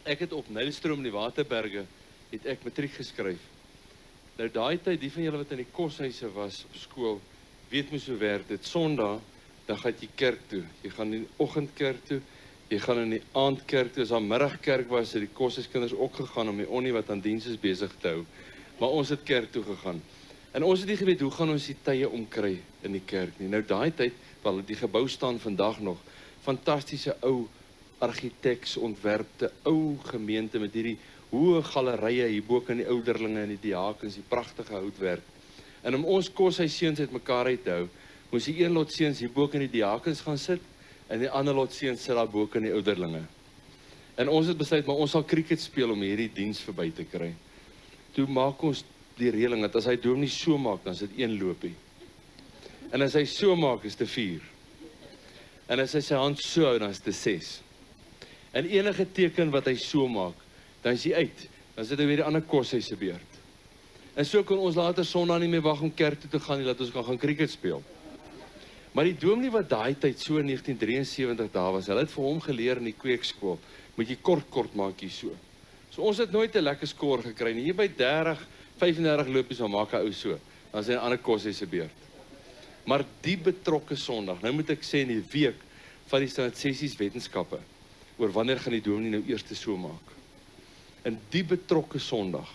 Ek het op Nylstroom in die Waterberge, het ek matriek geskryf. Nou daai tyd, die van julle wat in die koshuise was op skool, weet mos hoe werk dit. Sondag, dan gaan jy kerk toe. Jy gaan in die oggendkerk toe, jy gaan in die aandkerk toe. As daar middagkerk was, het die koshuiskinders ook gegaan om die onnie wat aan diens is besig te hou. Maar ons het kerk toe gegaan. En ons het nie geweet hoe gaan ons die tye omkry in die kerk nie. Nou daai tyd, wel die gebou staan vandag nog, fantastiese ou argiteks ontwerpte, ou gemeente met hierdie hoë galerye hierbo in die ouderlinge en die diakens, die pragtige houtwerk. En om ons koshuisseuns uitmekaar uit te hou, moes die een lot seuns hierbo in die diakens gaan sit en die ander lot seuns sit daarbo in die ouderlinge. En ons het besluit, maar ons sal cricket speel om hierdie diens verby te kry. Toe maak ons die reëling dat as hy dominee so maak, dan is dit 1 lopie. En as hy so maak, is dit 4. En as hy sy hand so hou, dan is dit 6. En enige teken wat hy so maak, dan is hy uit. Dan sit hy weer die ander koshuis se beurt. En so kon ons later Sondag nie meer wag om kerk toe te gaan nie, dat ons kan gaan cricket speel. Maar die dominee wat daai tyd so in 1973 daar was, hulle het vir hom geleer in die kweekskool, moet jy kort maak hier so. So ons het nooit 'n lekker skoor gekry nie. Hier by 30, 35 lopies, dan maak hy ou so. Dan is hy 'n ander koshuis se beurt. Maar die betrokke Sondag, nou moet ek sê in die week van die standaard sessies wetenskappe, oor wanneer gaan die dominee nou eers so maak. En die betrokke Sondag,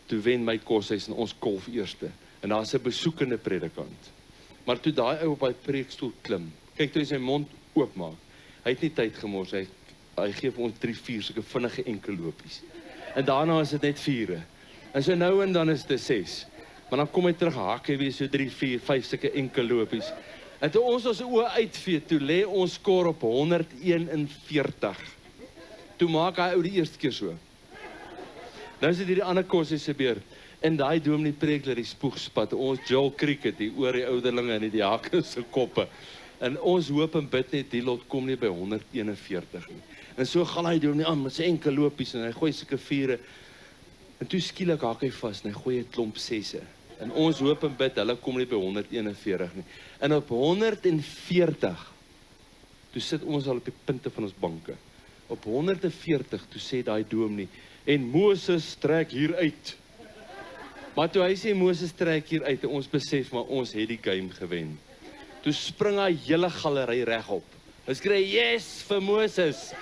toe wen my koshuis en ons kolf eerste. En daar's 'n besoekende predikant. Maar toe daai ou op hy preekstoel klim, kyk toe hy sy mond oopmaak, hy het nie tyd gemors, hy gee vir ons 3, 4 sulke vinnige enkellopies. En daarna is dit net 4. En so nou en dan is dit 6. Maar dan kom hy terug, hak hy weer so 3, 4, 5 sulke enkellopies. En toe ons oë uitvee, toe lê ons skor op 141. Toe maak hy ou die eerste keer so. Nou is dit hierdie ander koshuis se beurt. En daai dominee preek dat die spoegspat, ons Joel Cricket hier oor die ouderlinge en die diakens se koppe. En ons hoop en bid net die lot kom nie by 141 nie. En so gaan hy dominee aan met sy enkellopies en hy gooi sulke 4. En toe skielik hak hy vas en hy gooi 'n klomp 6. En ons hoop en bid, hulle kom nie by 141 nie. En op 140, toe sit ons al op die punte van ons banke. Op 140, toe sê daai dominee, en Moses trek hier uit. Maar toe hy sê Moses trek hier uit, en ons besef, maar ons het die game gewen. Toe spring hy hele galery regop. Hy skree, yes, vir Moses.